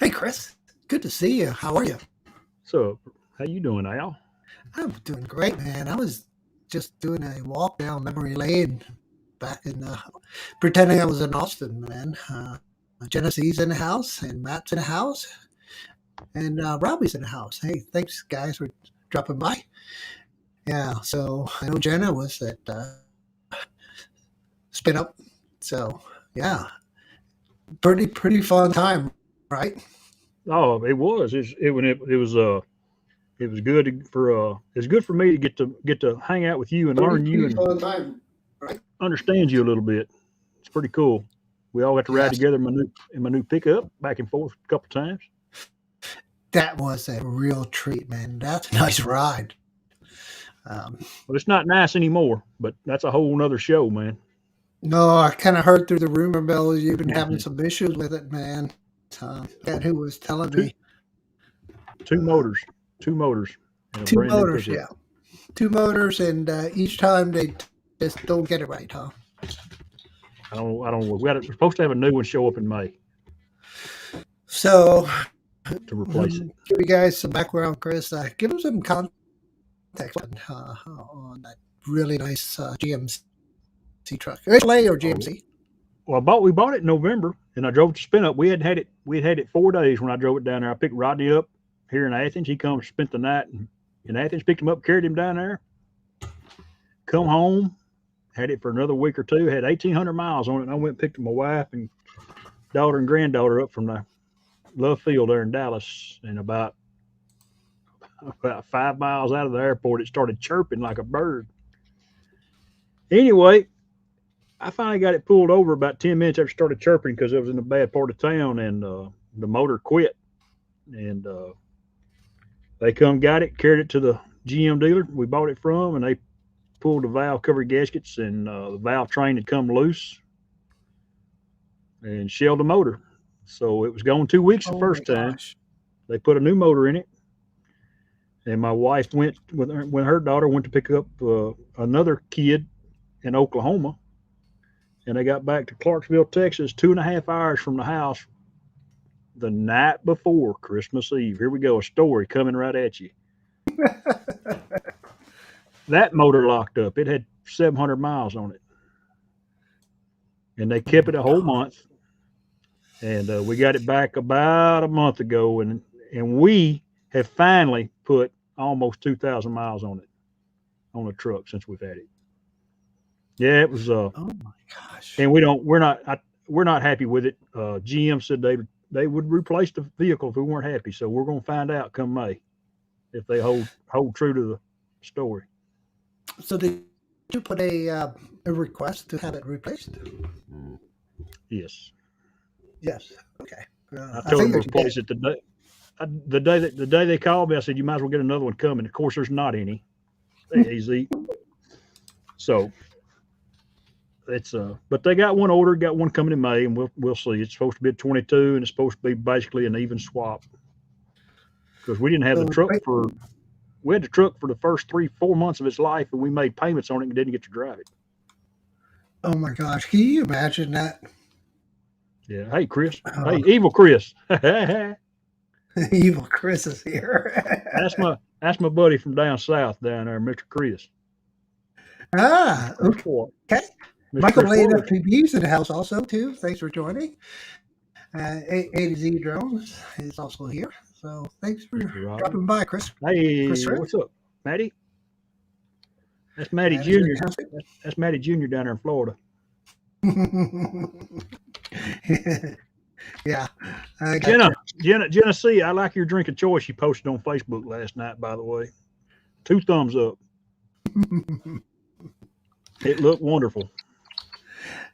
Hey, Chris. Good to see you. How are you? So, how you doing, Al? I'm doing great, man. I was just doing a walk down memory lane back in, pretending I was in Austin, man. Genesee's in the house, and Matt's in the house, and Robbie's in the house. Hey, thanks, guys, for dropping by. Yeah, so I know Jenna was at Spin Up. So, yeah, pretty fun time, right? Oh, it was. It was good it's good for me to get to hang out with you and learn you Pretty and fun time, right? understand you a little bit. It's pretty cool. We all got to ride Yes, together in my new pickup back and forth a couple times. that was a real treat, man. That's a nice ride. Um, But it's not nice anymore. But that's a whole nother show, man. No, I kind of heard through the rumor mill you've been having some issues with it, man. That who was telling two me. two Uh, motors, two motors, and a Two brand new motors, pickup. yeah. Two motors, and each time they just don't get it right, huh? I don't. We're supposed to have a new one show up in May So, to replace it. give you guys some background, Chris. Give them some context on that really nice GMC truck. HLA or Oh, GMC? well, we bought it in November, and I drove to Spin Up. We had it 4 days when I drove it down there. I picked Rodney up here in Athens. He come spent the night in Athens, picked him up, carried him down there. Come home, had it for another week or two. Had 1,800 miles on it, and I went and picked my wife and daughter and granddaughter up from the Love Field there in Dallas. And about 5 miles out of the airport, it started chirping like a bird. Anyway, I finally got it pulled over about 10 minutes after it started chirping because it was in a bad part of town, and the motor quit. And they come got it, carried it to the GM dealer we bought it from, and they pulled the valve cover gaskets, and the valve train had come loose and shelled the motor. So it was gone 2 weeks the Oh my first time. gosh. They put a new motor in it, and my wife went when her daughter went to pick up another kid in Oklahoma, and they got back to Clarksville, Texas, 2.5 hours from the house the night before Christmas Eve. Here we go, a story coming right at you. That motor locked up. It had 700 miles on it, and they Oh kept my it a whole God. month. And we got it back about a month ago, and we have finally put almost 2,000 miles on the truck since we've had it. Yeah, it was. Oh my gosh. And we're not happy with it. GM said they would replace the vehicle if we weren't happy. So we're going to find out come May if they hold true to the story. So did you put a request to have it replaced? Yes, Yes. Okay. I I told them think to that you did. replace it the day they called me. I said you might as well get another one coming. Of course, there's not any. Easy. So it's but they got one ordered, got one coming in May, and we'll see. It's supposed to be a 22, and it's supposed to be basically an even swap because we didn't have the So truck for we had the truck for the first 3-4 months of its life, and we made payments on it and didn't get to drive it. oh my gosh, can you imagine that? Yeah. Hey, Chris. Hey, Uh, evil Chris. that's evil Chris is here. my buddy from down south down there, Mr. Chris. Mr. Chris Okay. Ford. Mr. Michael Chris Lane Ford. FPB's in the house also too. Thanks for joining. A to Z Drones is also here. So thanks for Mr. Robbie. dropping by, Chris. Hey, Chris. what's up, Matty? That's Matty Matt is in Jr. the That's Matty Jr. down there in Florida. house. Yeah, I got Jenna, you. Jenna C. I like your drink of choice you posted on Facebook last night. By the way, 2 thumbs up. It looked wonderful.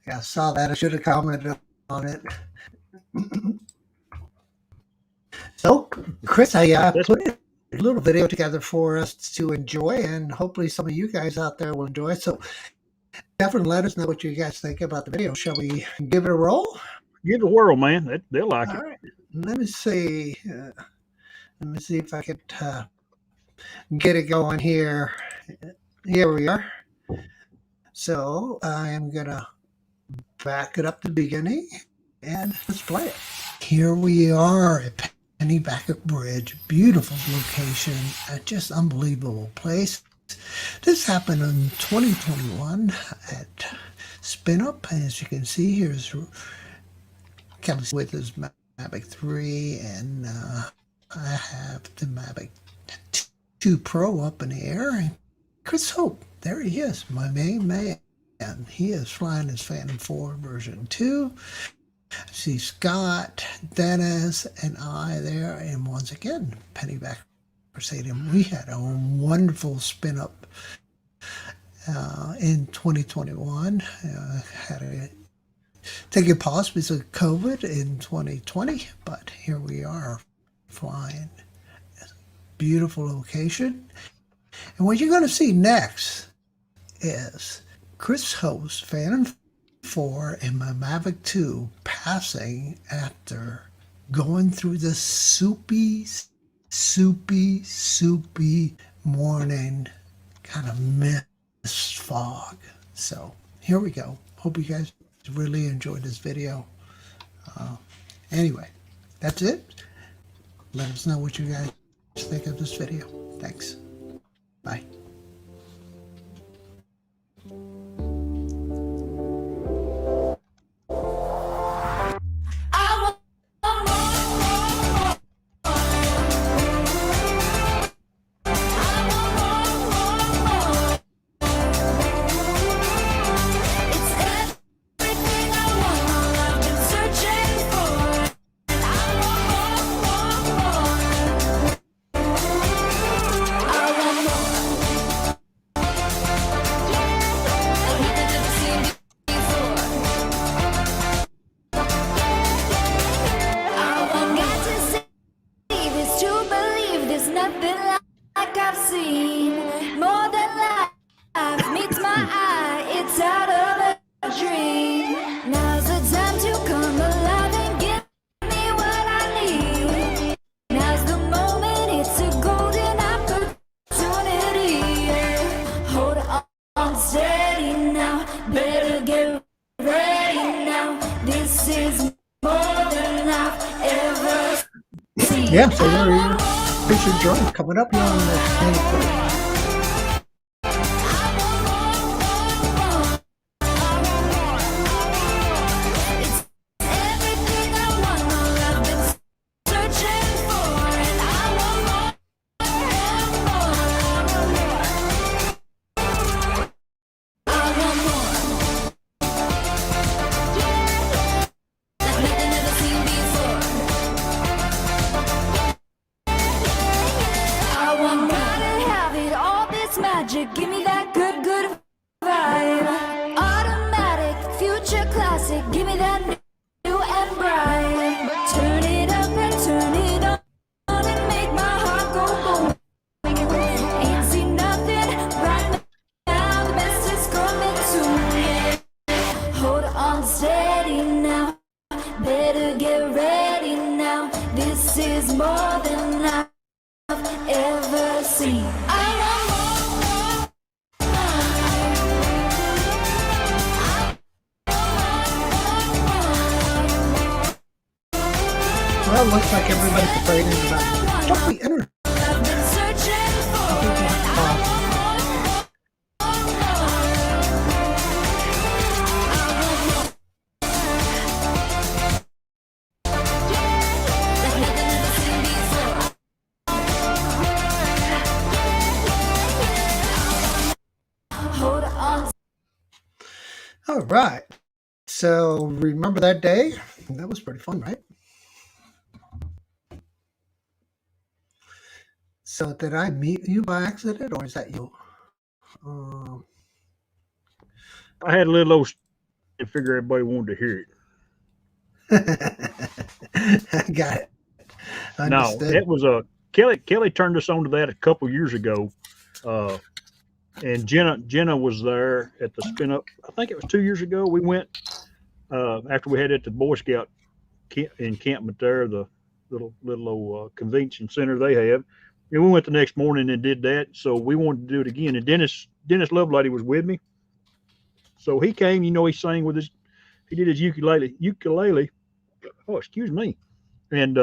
Yeah, I saw that. I should have commented on it. So, Chris, I That's put a little video together for us to enjoy, and hopefully some of you guys out there will enjoy it. So, definitely let us know what you guys think about the video. Shall we give it a roll? give it a whirl, man. They'll like All it. right. Let me see. Let me see if I could get it going here. Here we are. So, I am going to back it up to the beginning and let's play it. Here we are at Pennybacker Bridge. Beautiful location, just unbelievable place. This happened in 2021 at Spin Up. As you can see, here's Kelly with his Mavic 3, and I have the Mavic 2 Pro up in the air. And Chris Hope, there he is, my main man. He is flying his Phantom 4 version 2. See Scott, Dennis, and I there, and once again, Pennybacker Stadium. We had a wonderful spin up in 2021. Had to take a pause because of COVID in 2020, but here we are flying. Beautiful location. And what you're going to see next is Chris Hope's Phantom 4 and my Mavic 2 passing after going through the soupy morning kind of mist fog. So here we go. Hope you guys really enjoyed this video. Anyway, that's it. Let us know what you guys think of this video. Thanks. Bye. Yeah, so there you go. Picture drawing coming up here on the magic, give me that good vibe. Automatic, future classic, give me that new and bright. Turn it up and turn it on and make my heart go boom. Ain't seen nothing right now, the best is coming soon. Hold on steady now, better get ready now. This is more than I've ever seen. Well, looks like everybody's complaining about jumpy internet. All right. So remember that day? That was pretty fun, right? So did I meet you by accident, or is that you? I had a little old to figure everybody wanted to hear it. I got it. Understood. No, it was Kelly turned us on to that a couple years ago. And Jenna was there at the spin up. I think it was 2 years ago. We went after we had it at the Boy Scout encampment there, the little old convention center they have. And we went the next morning and did that. So we wanted to do it again. And Dennis Lovelady was with me. So he came, he sang with he did his ukulele. Oh, excuse me. And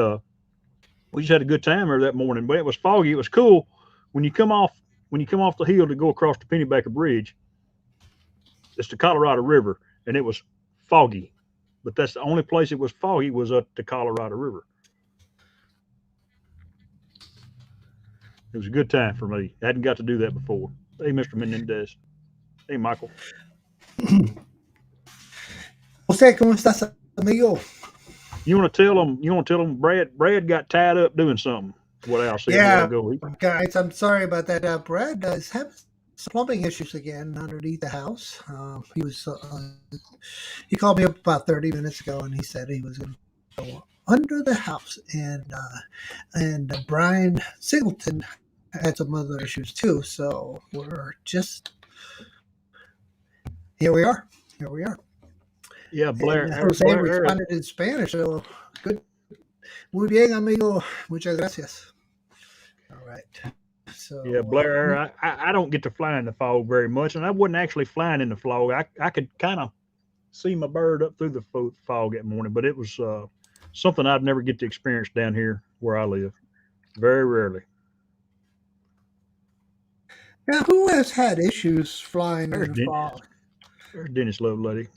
we just had a good time there that morning. But it was foggy. It was cool when you come off the hill to go across the Pennybacker Bridge. It's the Colorado River, and it was foggy. But that's the only place it was foggy was at the Colorado River. It was a good time for me. I hadn't got to do that before. Hey, Mr. Menendez. Hey, Michael. Jose, ¿cómo estás, amigo? You want to tell them? You want to tell them? Brad got tied up doing something. What Al said a while Yeah, ago. guys, I'm sorry about that. Brad is having some plumbing issues again underneath the house. He called me up about 30 minutes ago, and he said he was going to go under the house, and Brian Singleton had some other issues too. So we're just here. We are. Here we are. Yeah, Blair. And Jose Blair responded in Spanish. So good. Muy bien, amigo. Muchas gracias. All right. So yeah, Blair. I don't get to fly in the fog very much, and I wasn't actually flying in the fog. I could kind of see my bird up through the fog that morning, but it was something I'd never get to experience down here where I live. Very rarely. now, who has had issues flying There's in the Dennis. fog? There's Dennis Lovelady.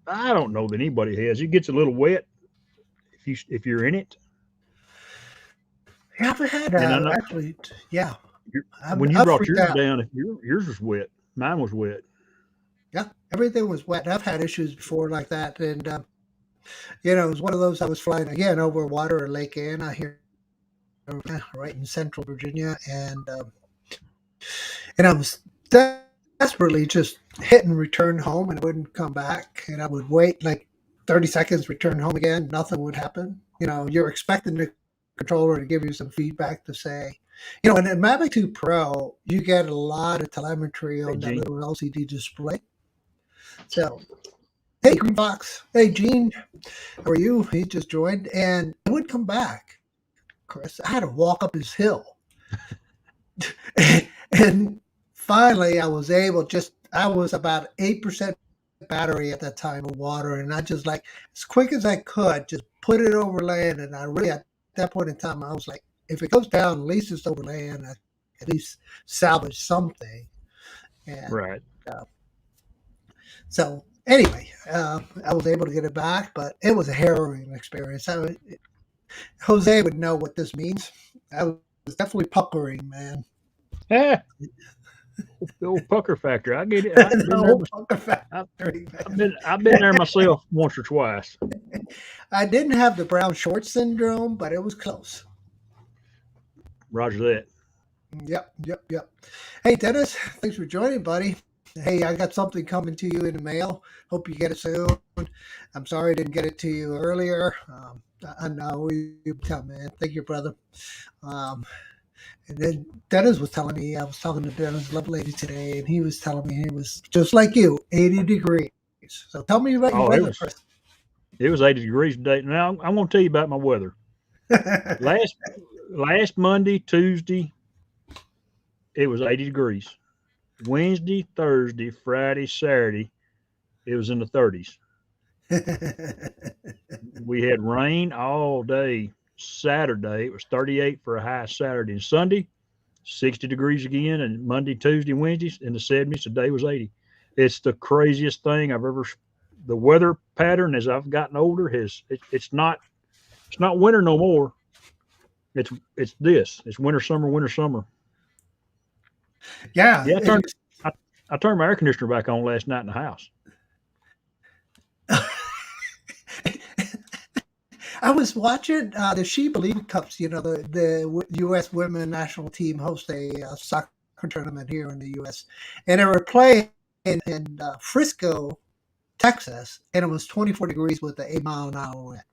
I don't know that anybody has. It gets a little wet if you're in it. Yeah, I've had And I know actually, yeah. when you I've brought freaked yours out. down, yours was wet. Mine was wet. Yeah, everything was wet. I've had issues before like that, and it was one of those. I was flying again over water or Lake Anna here, right in Central Virginia, and I was desperately just hit and return home, and it wouldn't come back, and I would wait like 30 seconds, return home again, nothing would happen. You're expecting the controller to give you some feedback to say, and in Mavic 2 Pro, you get a lot of telemetry Hey, on that Gene. little LCD display. So, hey, Green Fox. Hey, Gene. How are you? He just joined, and it would come back, Chris. I had to walk up his hill. And finally, I was about 8% battery at that time of water, and I just as quick as I could, just put it over land. And I really, at that point in time, I was like, if it goes down, at least it's over land. I at least salvage something. And Right. so anyway, I was able to get it back, but it was a harrowing experience. Jose would know what this means. I was definitely puckering, man. Ah, the old pucker factor. I get it. I've been The there. whole pucker factory, man. I've been there myself once or twice. I didn't have the brown short syndrome, but it was close. Roger that. Yep. Hey, Dennis, thanks for joining, buddy. Hey, I got something coming to you in the mail. Hope you get it soon. I'm sorry I didn't get it to you earlier. I know you tell, man. Thank you, brother. And then Dennis was telling me, I was talking to Dennis Lovelady today, and he was telling me it was just like you, 80 degrees. So tell me about your Oh, it weather, was 80 degrees today. Now I want to tell you about my weather. Chris. Last Monday, Tuesday, it was 80 degrees. Wednesday, Thursday, Friday, Saturday, it was in the 30s. We had rain all day. Saturday, it was 38 for a high Saturday and Sunday, 60 degrees again, and Monday, Tuesday, Wednesdays in the 70s. Today was 80. It's the craziest thing I've ever. The weather pattern as I've gotten older it's not winter no more. It's winter, summer. Yeah. Yeah, I turned my air conditioner back on last night in the house. I was watching the She Believe Cups. The U.S. women national team hosts a soccer tournament here in the U.S. And they were playing in Frisco, Texas, and it was 24 degrees with an 8-mile-an-hour wind.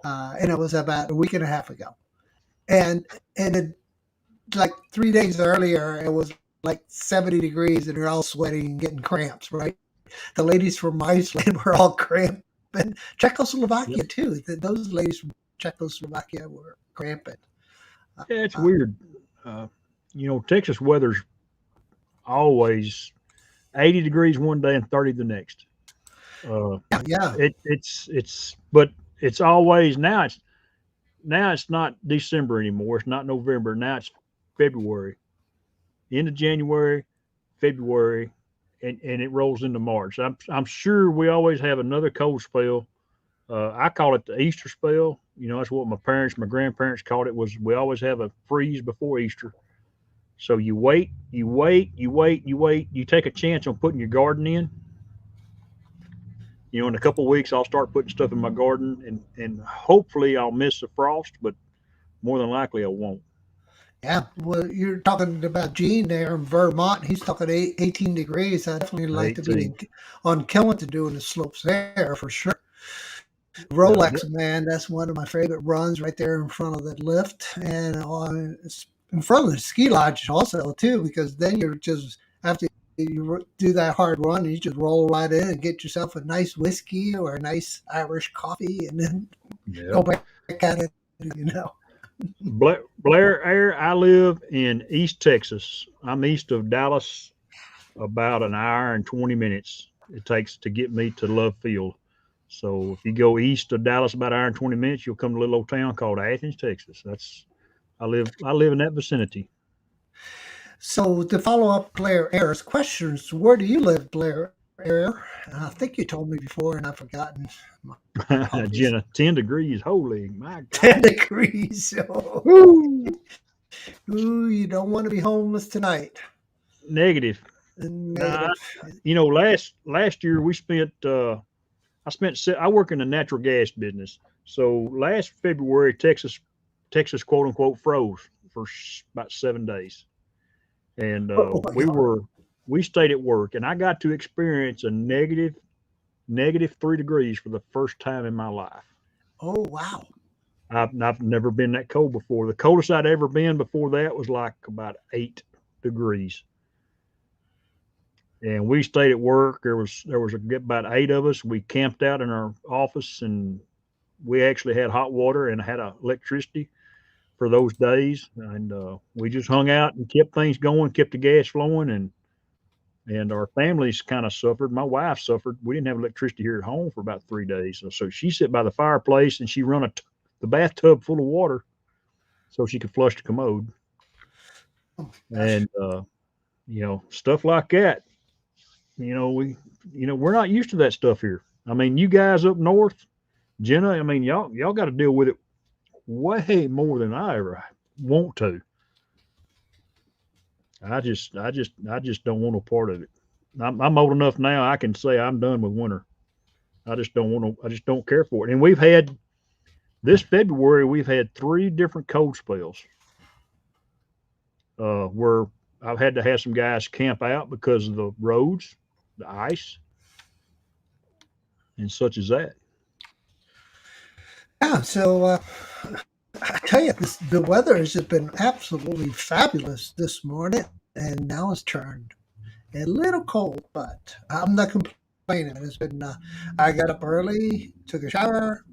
And it was about a week and a half ago. And like 3 days earlier, it was like 70 degrees, and they're all sweating and getting cramps, right? The ladies from Iceland were all cramping. Czechoslovakia, Yep. too. Those ladies from Czechoslovakia were cramping. Yeah, it's weird. Texas weather's always 80 degrees one day and 30 the next. Uh, Yeah. but it's always now it's not December anymore. It's not November. Now it's February, end of January, February, and it rolls into March. I'm sure we always have another cold spell. I call it the Easter spell. You know, that's what my grandparents called it. Was we always have a freeze before Easter. So you wait, you wait, you wait, you wait. You take a chance on putting your garden in. You know, in a couple of weeks, I'll start putting stuff in my garden, and hopefully I'll miss the frost, but more than likely I won't. Yeah, well, you're talking about Gene there in Vermont. He's talking 18 degrees. I definitely like to be 18. on Killington doing the slopes there for sure. Yeah, Rolex, man, that's one of my favorite runs right there in front of the lift and it's in front of the ski lodge also too, because then you're just after you do that hard run, you just roll right in and get yourself a nice whiskey or a nice Irish coffee, and then yeah. go back at it. You know. Blair Air. I live in East Texas. I'm east of Dallas, about an hour and 20 minutes it takes to get me to Love Field. So if you go east of Dallas about an hour and 20 minutes, you'll come to a little old town called Athens, Texas. That's I live in that vicinity. So to follow up Blair Ayer's questions, where do you live, Blair Ayer? I think you told me before, and I've forgotten. My apologies. Jenna, 10 degrees. Holy my 10 God. degrees. Oh, Woo! ooh, you don't want to be homeless tonight. Negative. Nah, Negative. last year we spent I work in the natural gas business. So last February, Texas quote unquote froze for about 7 days, and Oh my God. we stayed at work, and I got to experience a negative 3 degrees for the first time in my life. Oh wow. I've never been that cold before. The coldest I'd ever been before that was like about 8 degrees. And we stayed at work. There was about 8 of us. We camped out in our office, and we actually had hot water and had electricity for those days. And we just hung out and kept things going, kept the gas flowing, and our families kind of suffered. My wife suffered. We didn't have electricity here at home for about 3 days, so she sat by the fireplace and she run the bathtub full of water so she could flush the commode, Oh my gosh. and stuff like that. We're not used to that stuff here. I mean, you guys up north, Jenna, I mean, y'all got to deal with it way more than I ever want to. I just don't want no part of it. I'm old enough now. I can say I'm done with winter. I just don't want to. I just don't care for it. And we've had this February. We've had 3 different cold spells where I've had to have some guys camp out because of the roads, the ice, and such as that. Yeah. So I tell you, the weather has just been absolutely fabulous this morning, and now it's turned a little cold, but I'm not complaining. It's been. I got up early, took a shower,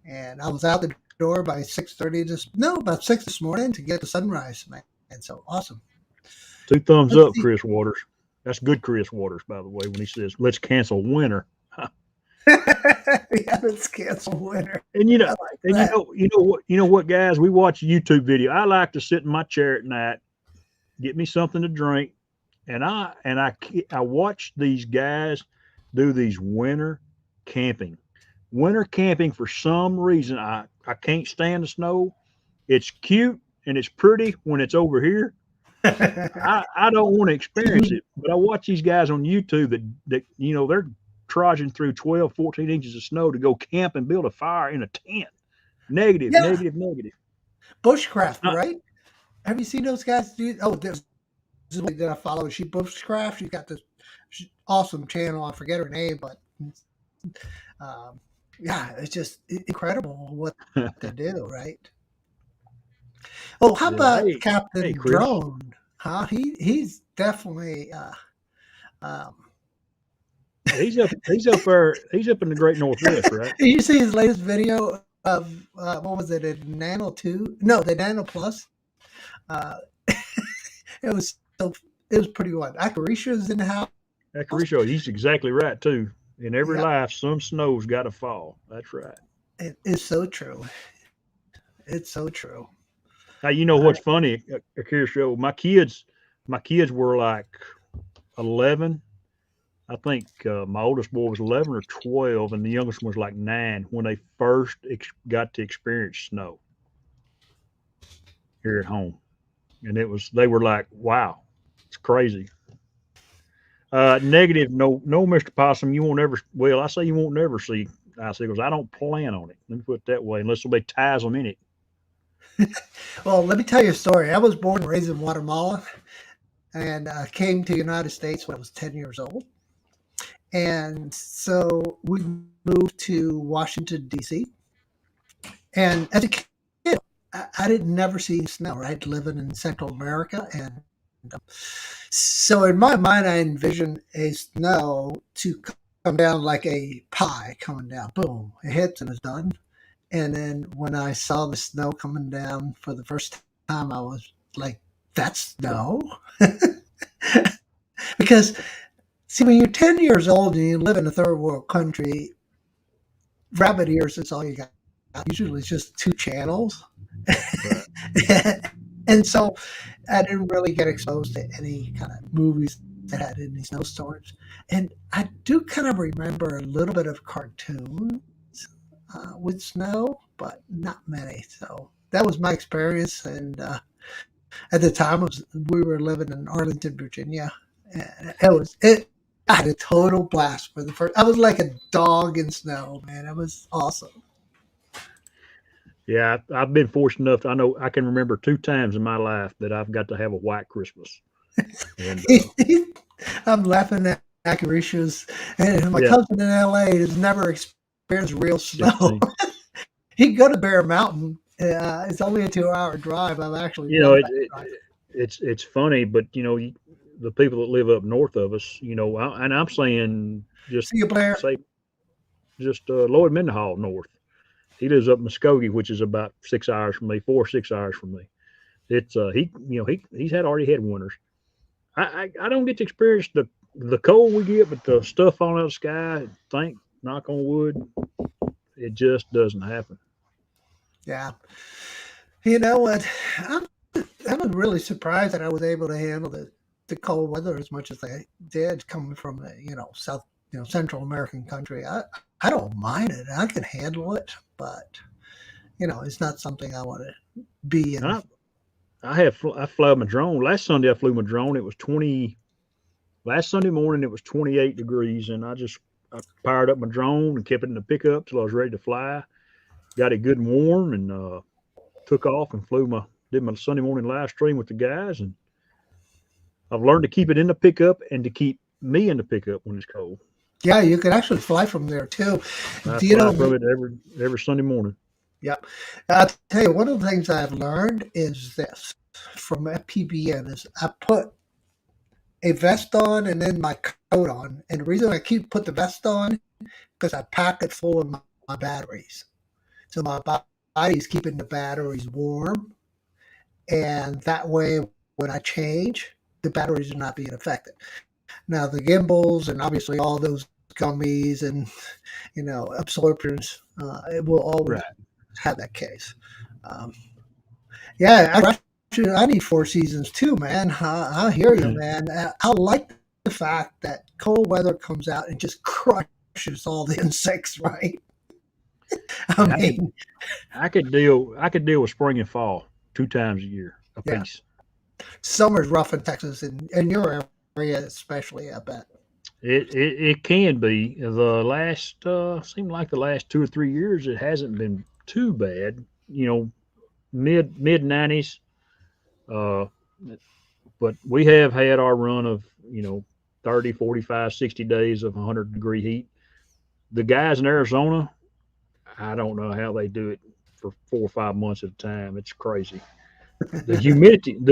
and I was out the door by 6:30. About 6 this morning to get the sunrise, man. And so awesome. 2 thumbs Let's up, see. Chris Waters. That's good, Chris Waters, by the way, when he says, "Let's cancel winter." Yeah, let's cancel winter. And I like and that. you know what, guys? We watch a YouTube video. I like to sit in my chair at night, get me something to drink, and I watch these guys do these winter camping. Winter camping, for some reason, I can't stand the snow. It's cute and it's pretty when it's over here. I don't want to experience it, but I watch these guys on YouTube that they're trudging through 12, 14 inches of snow to go camp and build a fire in a tent. Negative, Yeah, negative, negative. bushcraft, Uh, right? Have you seen those guys do? Oh, there's this lady that I follow. She bushcraft. She's got this awesome channel. I forget her name, but um, yeah, it's just incredible what they do, right? Oh, how yeah. about Hey, Captain Chris. Drone? Huh? He's definitely. Um, He's up there. He's up in the Great Northwest, right? did you see his latest video of what was it? A Nano 2? No, the Nano Plus. Uh, it was so. It was pretty one. Akarisha is in the house. Caruso, he's exactly right too. In every Yeah, life, some snow's got to fall. That's right. it is so true. It's so true. Now, you know I, what's funny, Akira Show? My kids were like 11. I think my oldest boy was 11 or 12, and the youngest one was like 9 when they first got to experience snow here at home. And they were like, wow, it's crazy. Negative, no, no, Mr. Possum, you won't ever, well, I say you won't never see icicles. I don't plan on it. Let me put it that way, unless somebody ties them in it. well, let me tell you a story. I was born and raised in Guatemala and came to the United States when I was 10 years old. And so we moved to Washington, D.C. And as a kid, I didn't never see snow, right? Living in Central America. And so in my mind, I envisioned a snow to come down like a pie coming down. Boom, it hits and it's done. And then when I saw the snow coming down for the first time, I was like, that's snow? Because, see, when you're 10 years old and you live in a third world country, rabbit ears is all you got. Usually it's just two channels. Right. And so I didn't really get exposed to any kind of movies that had any snowstorms. And I do kind of remember a little bit of cartoons with snow, but not many. So that was my experience. And at the time, we were living in Arlington, Virginia. And it. I had a total blast for the first. I was like a dog in snow, man. It was awesome. Yeah, I've been fortunate enough. I know I can remember 2 times in my life that I've got to have a white Christmas. And I'm laughing at Acaricious, and my yeah, cousin in LA has never experienced real snow. 16. He can go to Bear Mountain. It's only a 2-hour drive. I've actually You know, done that drive. it's funny, but the people that live up north of us, and I'm saying just See you, Blair. say just Lloyd Mendenhall north. He lives up Muskogee, which is about 6 hours from me, 4 or 6 hours from me. It's he's already had winters. I don't get to experience the cold we get, but the stuff falling out of the sky. Thank knock on wood, it just doesn't happen. Yeah. You know what? I'm, I'm really surprised that I was able to handle the cold weather as much as I did coming from a, South, Central American country. I don't mind it. I can handle it, but it's not something I want to be in. I I flew my drone last Sunday. I flew my drone. It was 20. Last Sunday morning it was 28 degrees, and I fired up my drone and kept it in the pickup till I was ready to fly. Got it good and warm, and took off and did my Sunday morning live stream with the guys. And I've learned to keep it in the pickup and to keep me in the pickup when it's cold. Yeah, you can actually fly from there too. I Do you fly know? from it every Sunday morning. Yeah, I'll tell you one of the things I've learned is this from PBN is I put a vest on and then my coat on, and the reason I put the vest on because I pack it full of my batteries, so my body's keeping the batteries warm, and that way when I change, the batteries are not being affected. Now the gimbals and obviously all those gummies and absorptions, it will always Right. have that case. Um, yeah, I need four seasons too, man. I hear you, man. I like the fact that cold weather comes out and just crushes all the insects, right? I I could mean, I could deal with spring and fall 2 times a year a yeah, piece. summer's rough in Texas and in your area especially, I bet. It can be the last seemed like the last 2 or 3 years it hasn't been too bad. Mid 90s. Uh, but we have had our run of 30, 45, 60 days of 100-degree heat. The guys in Arizona, I don't know how they do it for 4 or 5 months at a time. It's crazy. The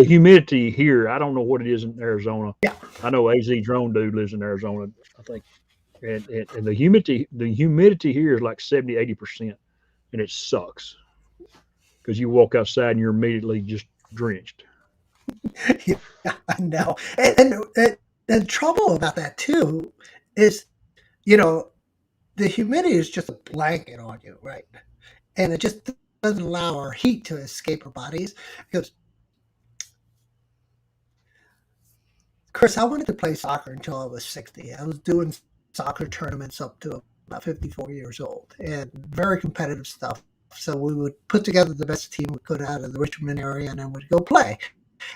humidity here, I don't know what it is in Arizona. Yeah, I know AZ Drone Dude lives in Arizona, I think. And the humidity here is like 70, 80%, and it sucks because you walk outside and you're immediately just drenched. yeah, I know. And the trouble about that too is, the humidity is just a blanket on you, right? And it just doesn't allow our heat to escape our bodies. Because, Chris, I wanted to play soccer until I was 60. I was doing soccer tournaments up to about 54 years old and very competitive stuff. So we would put together the best team we could out of the Richmond area and then we'd go play.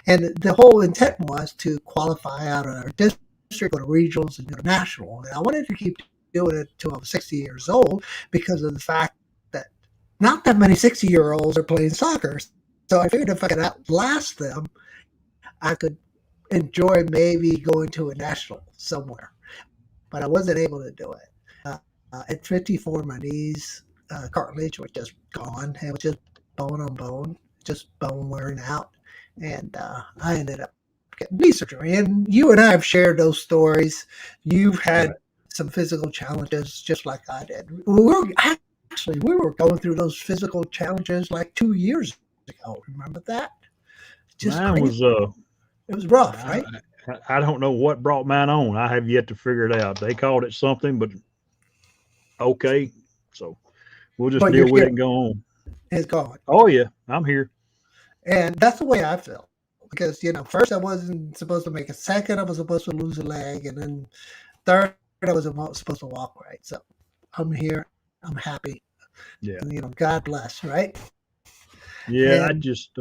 And the whole intent was to qualify out of our district, go to regionals, and go to national. And I wanted to keep doing it until I was 60 years old because of the fact that not that many 60-year-olds are playing soccer. So I figured if I could outlast them, I could enjoy maybe going to a national somewhere. But I wasn't able to do it. At 54, my knees cartilage was just gone. It was just bone on bone, just bone wearing out. And I ended up getting knee surgery. And you and I have shared those stories. You've had some physical challenges just like I did. We were going through those physical challenges like 2 years ago. Remember that? Just Mine crazy. was It was rough, right? I don't know what brought mine on. I have yet to figure it out. They called it something, but okay. So we'll just But deal you're with it here. and go on. It's gone. Oh yeah, I'm here. And that's the way I feel. Because, first I wasn't supposed to make a second. I was supposed to lose a leg. And then third, I was supposed to walk right. So I'm here. I'm happy. Yeah. And, God bless, right? Yeah, And I just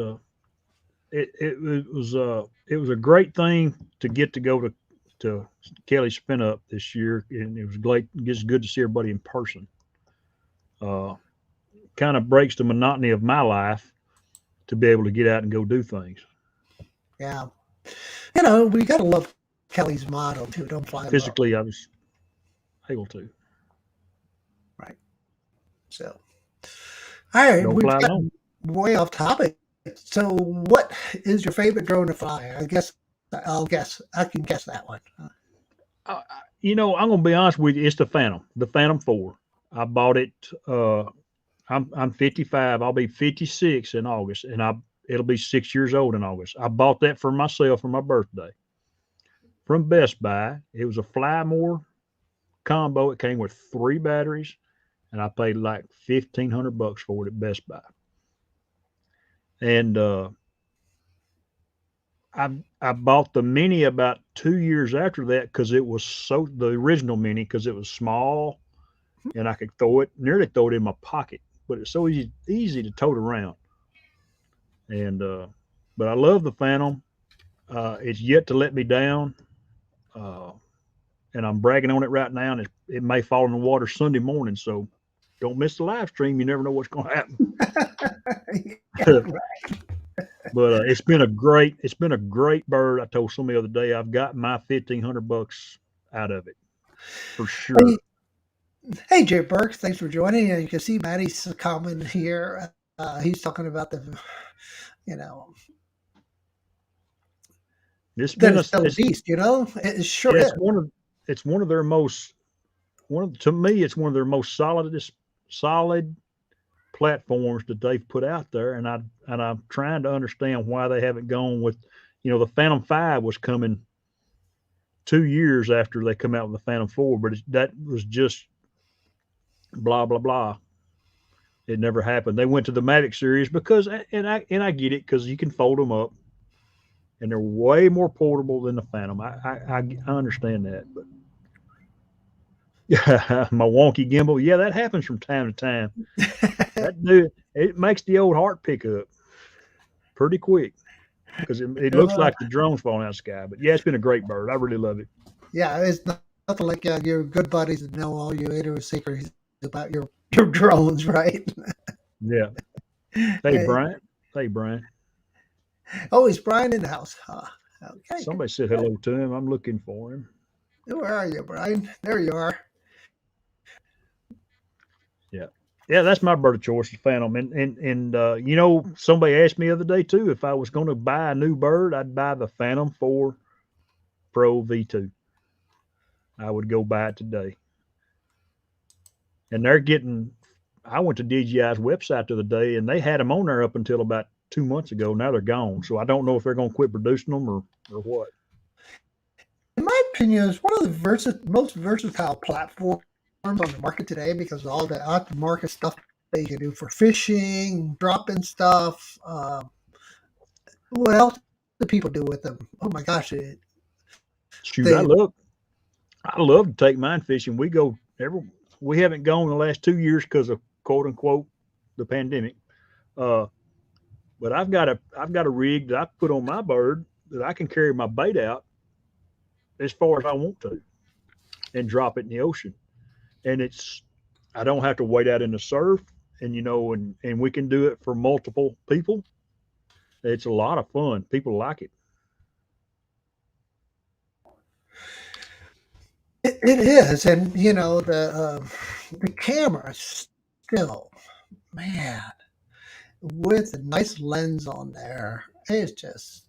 it was a great thing to get to go to Kelly Spin Up this year, and it was great. It's good to see everybody in person. Kind of breaks the monotony of my life to be able to get out and go do things. yeah, we got to love Kelly's motto too. Don't fly low. Physically, I was able to. Right. So, all right, Don't we've fly got low. way off topic. So, what is your favorite drone to fly? I can guess that one. I'm gonna be honest with you. It's the Phantom 4. I bought it. I'm 55. I'll be 56 in August, and it'll be 6 years old in August. I bought that for myself for my birthday from Best Buy. It was a Fly More combo. It came with 3 batteries, and I paid like $1,500 for it at Best Buy. And I bought the Mini about 2 years after that because it was the original Mini, because it was small and I could nearly throw it in my pocket, but it's so easy to tote around. And but I love the Phantom. It's yet to let me down, and I'm bragging on it right now. And it may fall in the water Sunday morning, so don't miss the live stream. You never know what's going to happen. Yeah, right. But it's been a great bird. I told somebody the other day I've got my $1,500 out of it for sure. Hey, Jay Burke, thanks for joining. You can see Maddie's comment here. He's talking about It's been a beast. It sure is. It's one of their most to me. It's one of their most solid platforms that they've put out there, and I'm trying to understand why they haven't gone with, the Phantom 5 was coming 2 years after they come out with the Phantom 4, but that was just blah blah blah. It never happened. They went to the Mavic series because, and I get it, because you can fold them up, and they're way more portable than the Phantom. I understand that, but yeah, my wonky gimbal, yeah, that happens from time to time. It makes the old heart pick up pretty quick because it looks like the drone's falling out of the sky. But yeah, it's been a great bird. I really love it. Yeah, it's nothing like your good buddies that know all your idiosyncrasies about your drones, right? Yeah. Hey, Brian. Oh, is Brian in the house? Okay. Somebody said hello to him. I'm looking for him. Where are you, Brian? There you are. Yeah, that's my bird of choice, the Phantom. And somebody asked me the other day too, if I was going to buy a new bird, I'd buy the Phantom 4 Pro V2. I would go buy it today. And I went to DJI's website the other day, and they had them on there up until about 2 months ago. Now they're gone. So I don't know if they're going to quit producing them or what. In my opinion, it's one of the most versatile platforms on the market today because of all the aftermarket stuff that you can do for fishing, dropping stuff. What else do people do with them? Oh my gosh, Shoot, they I love to take mine fishing. We haven't gone the last 2 years because of quote unquote the pandemic. Uh, but I've got a rig that I put on my bird that I can carry my bait out as far as I want to and drop it in the ocean. And I don't have to wait out in the surf, and and we can do it for multiple people. It's a lot of fun. People like it. it is, and the camera still, man, with a nice lens on there. It's just,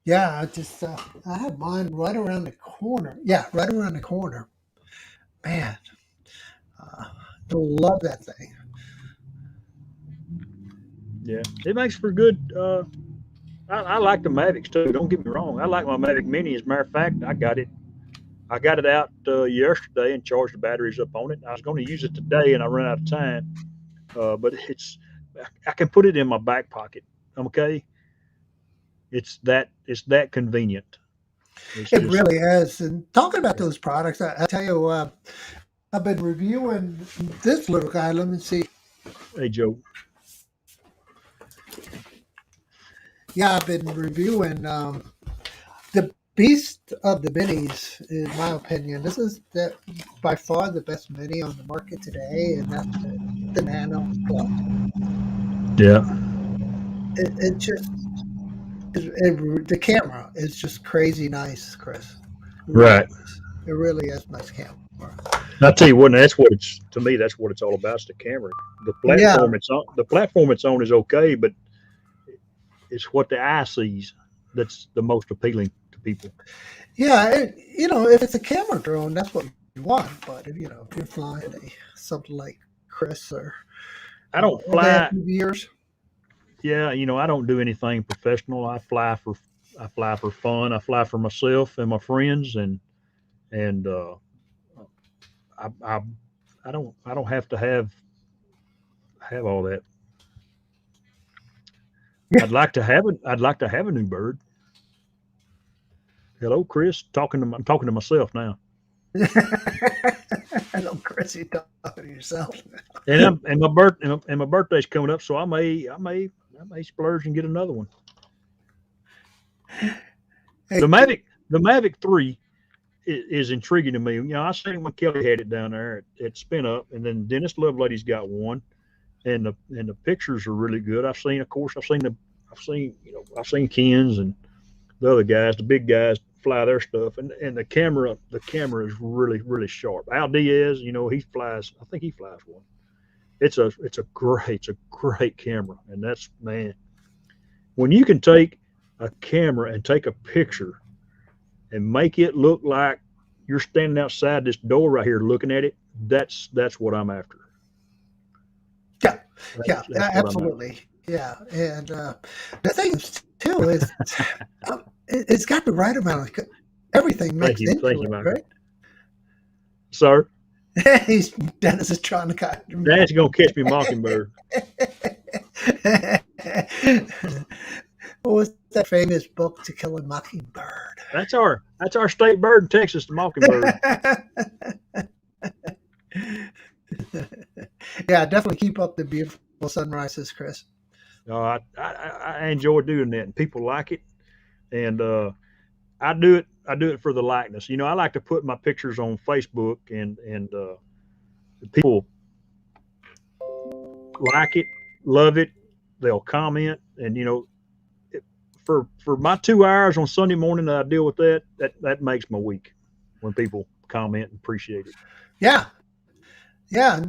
yeah, I have mine right around the corner. Yeah, right around the corner. Man, uh, I love that thing. Yeah, it makes for good. I like the Mavics too. Don't get me wrong. I like my Mavic Mini. As a matter of fact, I got it out yesterday and charged the batteries up on it. I was going to use it today, and I ran out of time. But I can put it in my back pocket. Okay, it's that convenient. It's It just, really is. And talking about yeah. those products, I tell you, I've been reviewing this little guy. Let me see. Hey Joe. Yeah, I've been reviewing the Beast of the Minis, in my opinion. This is by far the best mini on the market today, and that's the Nano Plus. Yeah. It just the camera is just crazy nice, Chris. It really Right. is. It really is nice camera. I'll tell you what. That's what it's to me. That's what it's all about. It's the camera. The Yeah, platform it's on. The platform it's on is okay, but it's what the eye sees that's the most appealing to people. yeah. If it's a camera drone, that's what you want. But if you're flying something like Chris or I don't what they have fly. years. Yeah, I don't do anything professional. I fly for fun. I fly for myself and my friends, and I I, I don't have to have all that. I'd like to have a new bird. Hello, Chris. I'm talking to myself now. I know, Chris, you're talking to yourself. And my birthday's coming up, so I may splurge and get another one. Hey, The Mavic 3 is intriguing to me. I seen when Kelly had it down there at Spin Up, and then Dennis Lovelady's got one, and the pictures are really good. Of course, I've seen Ken's and the other guys, the big guys, fly their stuff, and the camera is really really sharp. Al Diaz, he flies. I think he flies one. It's a great camera, and that's, man, when you can take a camera and take a picture and make it look like you're standing outside this door right here looking at it. That's what I'm after. yeah, That's yeah, that's what I'm after. absolutely. Yeah, and the thing is, too, is it's got the right amount of everything Thank mixed you, thank into you, it, Michael. right? Sir, Dennis is trying to cut him Dad's gonna catch me mockingbird. What was that famous book, To Kill a Mockingbird? That's our state bird in Texas, the mockingbird. Yeah, definitely keep up the beautiful sunrises, Chris. I enjoy doing that, and people like it. And I do it for the likeness. I like to put my pictures on Facebook, and people like it, love it. They'll comment, and it, for my 2 hours on Sunday morning that I deal with that makes my week when people comment and appreciate it. Yeah, yeah.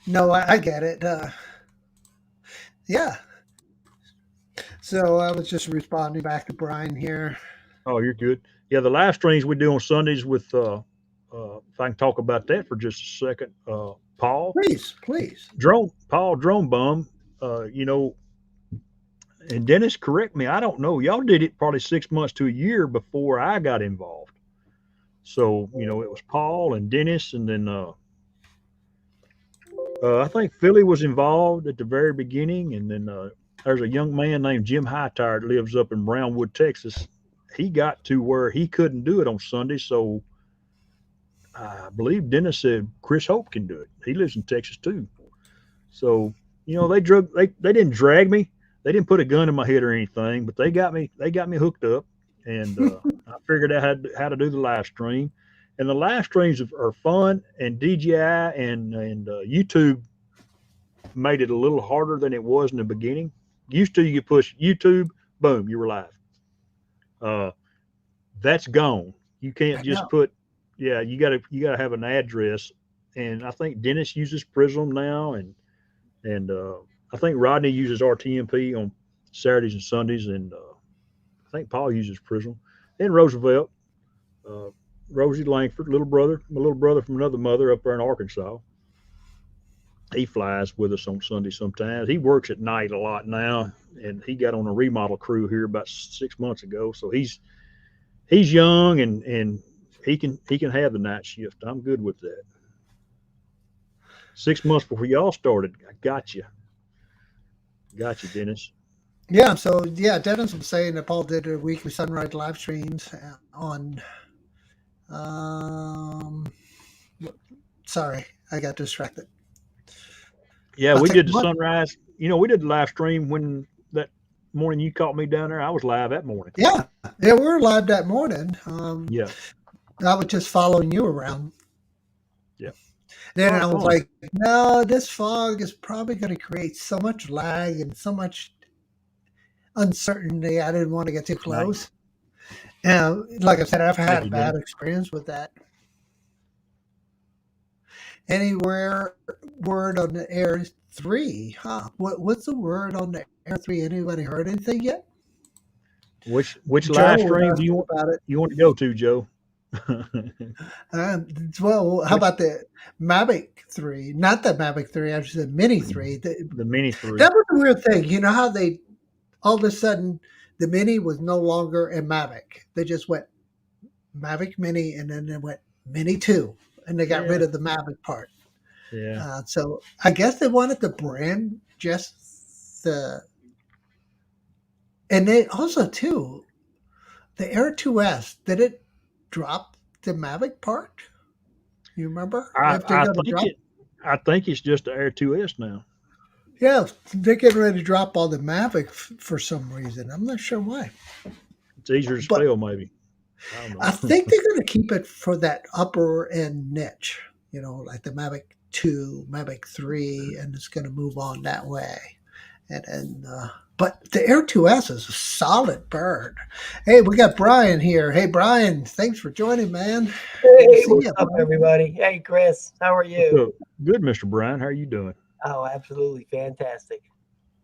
No, I get it. Yeah. So I was just responding back to Brian here. Oh, you're good. Yeah, the live streams we do on Sundays with if I can talk about that for just a second, Paul Please, please. Paul Drone Bum, And Dennis, correct me. I don't know. Y'all did it probably 6 months to a year before I got involved. So it was Paul and Dennis, and then I think Philly was involved at the very beginning, and then there's a young man named Jim Hightower that lives up in Brownwood, Texas. He got to where he couldn't do it on Sunday, so I believe Dennis said Chris Hope can do it. He lives in Texas too. So they didn't drag me. They didn't put a gun in my head or anything, but they got me hooked up, and I figured out how to do the live stream. And the live streams are fun, and DJI and YouTube made it a little harder than it was in the beginning. Used to, you could push YouTube, boom, you were live. That's gone. You can't just put, yeah, you gotta have an address. And I think Dennis uses Prism now, and I think Rodney uses RTMP on Saturdays and Sundays, and I think Paul uses Prism, and Roosevelt, Rosie Langford, my little brother from another mother up there in Arkansas. He flies with us on Sunday sometimes. He works at night a lot now, and he got on a remodel crew here about 6 months ago. So he's young, and he can have the night shift. I'm good with that. 6 months before y'all started, I got you, Dennis. Yeah, so yeah, Dennis was saying that Paul did a weekly sunrise live streams on. Um, sorry, I got distracted. Yeah, I'll we take did the one. sunrise. We did the live stream when that morning you caught me down there. I was live that morning. Yeah, we were live that morning. Yeah, I was just following you around. yeah. Then Oh, I was fun. like, no, this fog is probably going to create so much lag and so much uncertainty. I didn't want to get too Nice. close. And like I said, I've Thank had you, a bad Dennis. experience with that. Anywhere word on the Air 3, huh? What's the word on the Air 3? Anybody heard anything yet? Which Joe live was stream do asking about it. you want to go to, Joe? Well, how Which about the Mavic 3? Not the Mavic 3, I said Mini 3. the Mini 3? That was a weird thing. You know how they all of a sudden the Mini was no longer a Mavic. They just went Mavic Mini, and then they went Mini 2, and they got rid Yeah, of the Mavic part. yeah. So I guess they wanted to brand just the, and they also too the Air 2S. Did it drop the Mavic part? You remember I if they're I going to think drop? it. I think it's just the Air 2S now. Yeah, they're getting ready to drop all the Mavic for some reason. I'm not sure why, It's easier to but spell, maybe. I don't I know. think they're going to keep it for that upper end niche. Like the Mavic 2, Mavic 3, and it's going to move on that way. And but the Air 2S is a solid bird. Hey, we got Bryan here. Hey, Bryan, thanks for joining, man. Good to Hey, see what's you, up, Bryan. everybody? Hey, Chris, how are What's you? up? Good, Mr. Bryan. How are you doing? Oh, absolutely fantastic.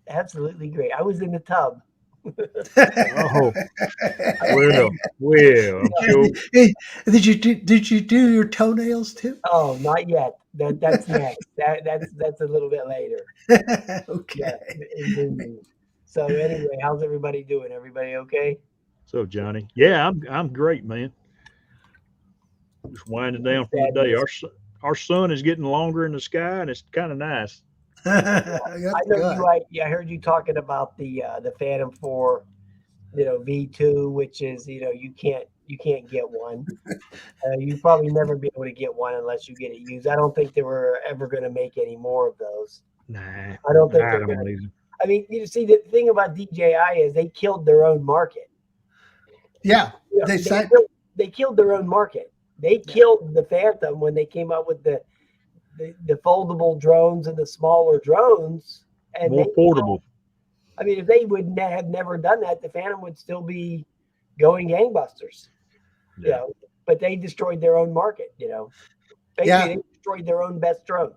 Absolutely great. I was in the tub. Oh, well. I'm sure. Hey, did you do your toenails too? Oh, not yet. That's next. That's a little bit later. Okay. Yeah, indeed. So anyway, how's everybody doing? Everybody okay? So, Johnny. Yeah, I'm great, man. Just winding down from the day. Fabulous. Our sun is getting longer in the sky, and it's kind of nice. That's I know good. I heard you talking about the Phantom 4, V2, which is you can't get one. You probably never be able to get one unless you get it used. I don't think they were ever going to make any more of those. Nah, I don't think I they're don't going to. believe it. I mean, see, the thing about DJI is they killed their own market. Yeah, they They said. killed their own market. They killed the Phantom when they came out with the foldable drones and the smaller drones. And More portable. I mean, if they would have never done that, the Phantom would still be going gangbusters. Yeah. But they destroyed their own market. Basically, Yeah. they destroyed their own best drone.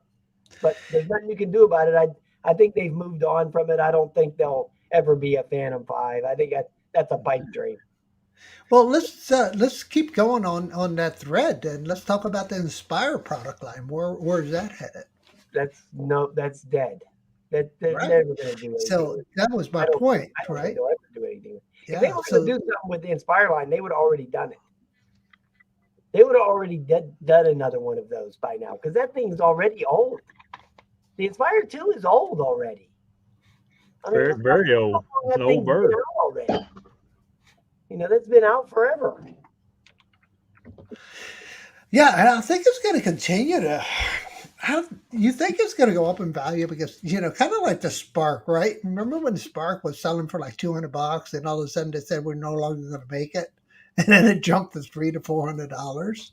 But there's nothing you can do about it. I think they've moved on from it. I don't think they'll ever be a Phantom 5. I think that's a pipe dream. Well, let's keep going on that thread, and let's talk about the Inspire product line. Where's that headed? That's dead. They're Right. never going to do anything. So with it. that was my I don't point, think right? they'll ever do anything. If they Yeah. were So going to do something with the Inspire line, they would have already done it. They would have already done another one of those by now because that thing's already old. The Inspire 2 is old already. I mean, Very, very old. how long It's an that old thing's been bird. out already? You know, that's been out forever. yeah, and I think it's going to continue to. How you think it's going to go up in value because kind of like the Spark, right? Remember when the Spark was selling for like $200, and all of a sudden they said we're no longer going to make it, and then it jumped to $300 to $400.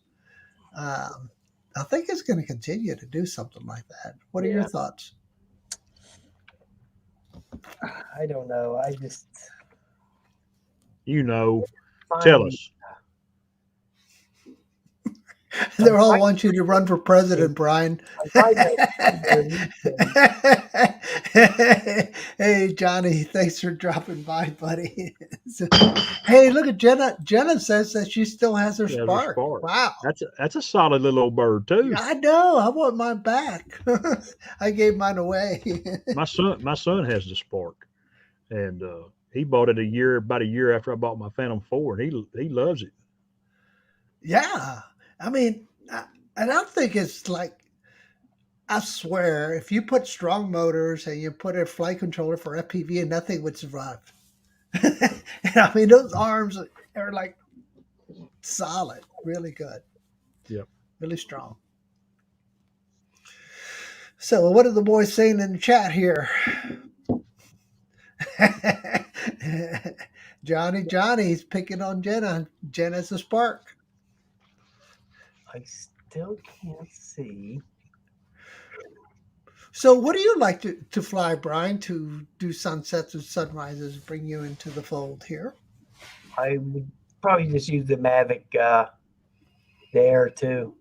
I think it's going to continue to do something like that. What are your Yeah. thoughts? I don't know. I just You know, find tell us. They all want you to run for president, Brian. I'm trying to Hey, Johnny, thanks for dropping by, buddy. Hey, look at Jenna. Jenna says that she still has her Yeah, the Spark. Spark. Wow. That's a solid little old bird too. I know. I want mine back. I gave mine away. My son has the Spark, and he bought it about a year after I bought my Phantom 4, and he loves it. Yeah. I mean, and I think it's like, I swear, if you put strong motors and you put a flight controller for FPV, and nothing would survive. And I mean, those arms are like solid, really good. Yep. Really strong. So, what are the boys saying in the chat here? Johnny's picking on Jenna. Jenna's a Spark. I still can't see. So, what do you like to fly, Brian, to do sunsets and sunrises, bring you into the fold here? I would probably just use the Mavic, the Air 2.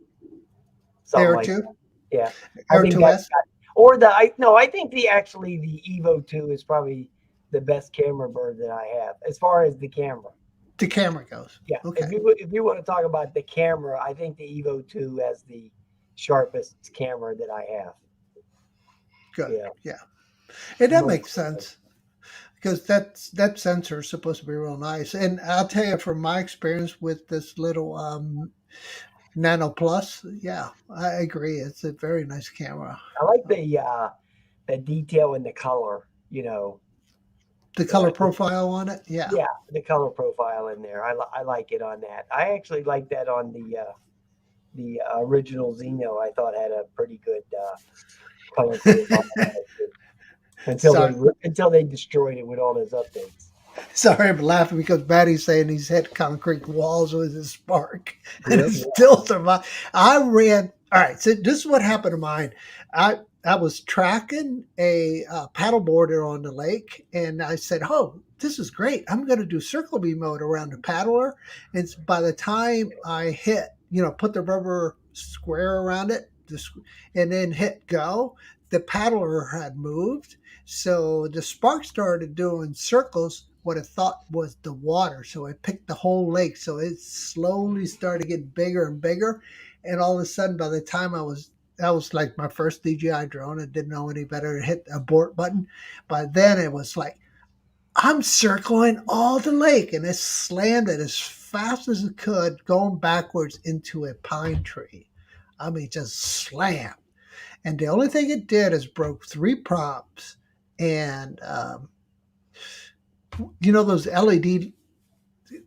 Something Air like 2? that. Yeah. Air think 2S? Or I think the Evo 2 is probably the best camera bird that I have as far as the camera. The camera goes. Yeah. Okay. If you want to talk about the camera, I think the Evo 2 has the sharpest camera that I have. Good. Yeah. And that makes sense because that sensor is supposed to be real nice. And I'll tell you from my experience with this little Nano Plus, yeah, I agree. It's a very nice camera. I like the detail in the color, The color profile on it, yeah. Yeah, the color profile in there. I like it on that. I actually like that on the original Xeno. I thought had a pretty good color profile until they destroyed it with all those updates. Sorry, I'm laughing because Maddie's saying he's hit concrete walls with his Spark and Yep. it still survived. I ran. All right, so this is what happened to mine. I was tracking a paddleboarder on the lake, and I said, "Oh, this is great! I'm going to do circle beam mode around the paddler." And by the time I hit, put the rubber square around it, and then hit go, the paddler had moved. So the Spark started doing circles, what I thought was the water. So I picked the whole lake. So it slowly started getting bigger and bigger. And all of a sudden, by the time that was like my first DJI drone. I didn't know any better to hit the abort button. But then it was like, I'm circling all the lake, and it slammed it as fast as it could, going backwards into a pine tree. I mean, just slam. And the only thing it did is broke 3 props. And, those LED,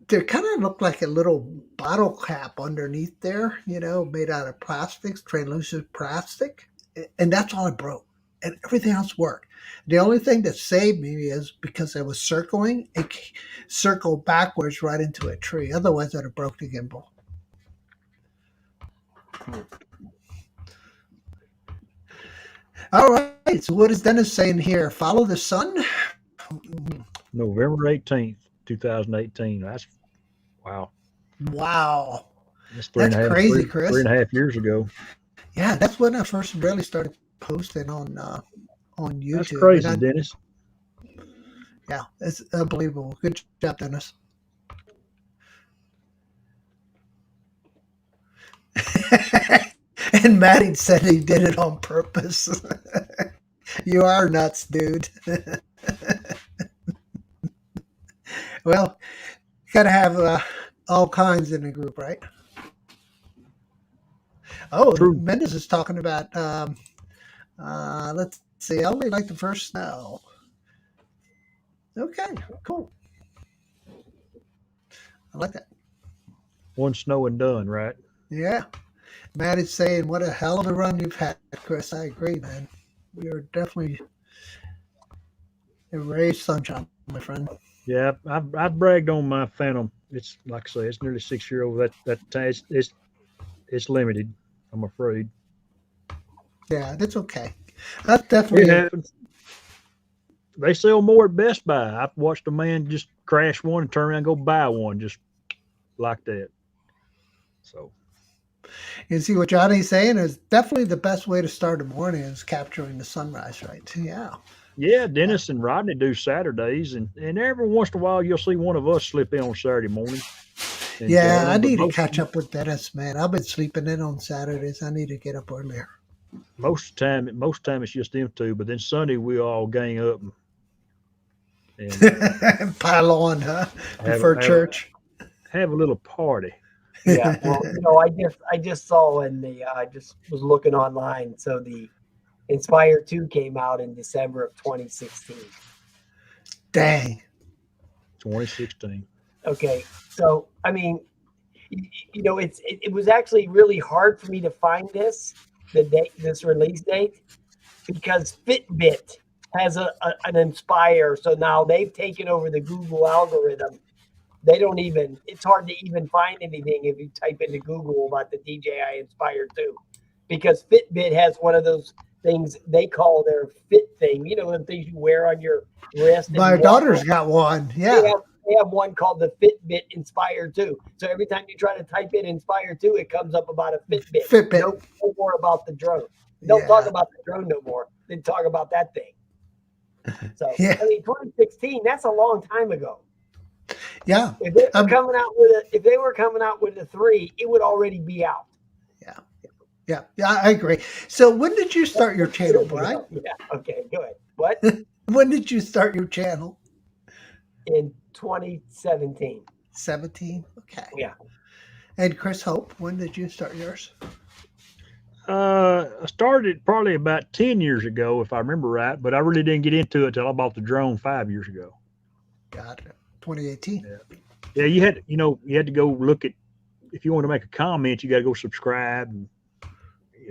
they kind of look like a little bottle cap underneath there, made out of plastics, translucent plastic. And that's all it broke. And everything else worked. The only thing that saved me is because I was circling, it circled backwards right into a tree. Otherwise, I'd have broke the gimbal. All right. So what is Dennis saying here? Follow the sun? November 18th, 2018. That's wow. Wow. That's crazy, Chris. 3.5 years ago. Yeah, that's when I first really started posting on YouTube. That's crazy, Dennis. Yeah, it's unbelievable. Good job, Dennis. And Maddie said he did it on purpose. You are nuts, dude. Well, gotta have all kinds in the group, right? Oh, True. Mendes is talking about. Let's see. I only like the first snow. Okay, cool. I like that. One snow and done, right? Yeah. Matt is saying, "What a hell of a run you've had, Chris." I agree, man. You're definitely a ray of sunshine, my friend. Yeah, I've bragged on my Phantom. It's like I say, it's nearly 6 year old. That time it's limited. I'm afraid Yeah, that's okay. That's it definitely happens. They sell more at Best Buy. I've watched a man just crash one and turn around and go buy one just like that. So you see what Johnny's saying is definitely the best way to start a morning is capturing the sunrise, right? Yeah. yeah, Dennis and Rodney do Saturdays, and every once in a while you'll see one of us slip in on Saturday mornings and Yeah, join I them. But need to catch up with Dennis, man. I've been sleeping in on Saturdays. I need to get up earlier. most time it's just them two. But then Sunday we all gang up and Pile on, huh? have Before have church. have a little party. Yeah. Well, I just saw in the I just was looking online. So the Inspire 2 came out in December of 2016. Dang. 2016. Okay. So I mean, it was actually really hard for me to find this release date, because Fitbit has an Inspire. So now they've taken over the Google algorithm. They don't even, it's hard to even find anything if you type into Google about the DJI Inspire 2, because Fitbit has one of those things they call their fit thing, the things you wear on your wrist. And My you walk daughter's around. got one. They Yeah. have one called the Fitbit Inspire 2. So every time you try to type in Inspire 2, it comes up about a Fitbit. Fitbit. No more about the drone. Don't talk Yeah. about the drone no more. They talk about that thing. So Yeah. I mean, 2016, that's a long time ago. Yeah. If they were coming out with a 3, it would already be out. Yeah. Yeah. I agree. So when did you start your channel, Brian? Yeah. Okay. Good. What? When did you start your channel? In 2017. 17. Okay. Yeah. And Chris Hope, when did you start yours? I started probably about 10 years ago, if I remember right, but I really didn't get into it till I bought the drone 5 years ago. Got it. 2018. Yeah, you had to go look at, if you want to make a comment, you got to go subscribe, and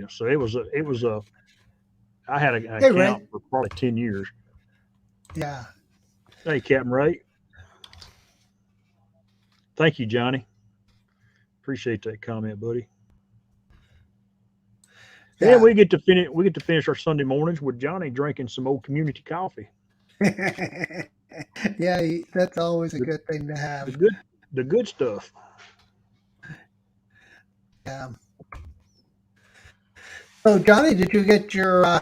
so it was I had an Hey, Ray. account for probably 10 years. Yeah. Hey, Captain Ray. Thank you, Johnny. Appreciate that comment, buddy. Yeah. And we get to finish our Sunday mornings with Johnny drinking some old community coffee. Yeah, that's always a good thing to have. The good stuff. Yeah. So, Johnny, did you get your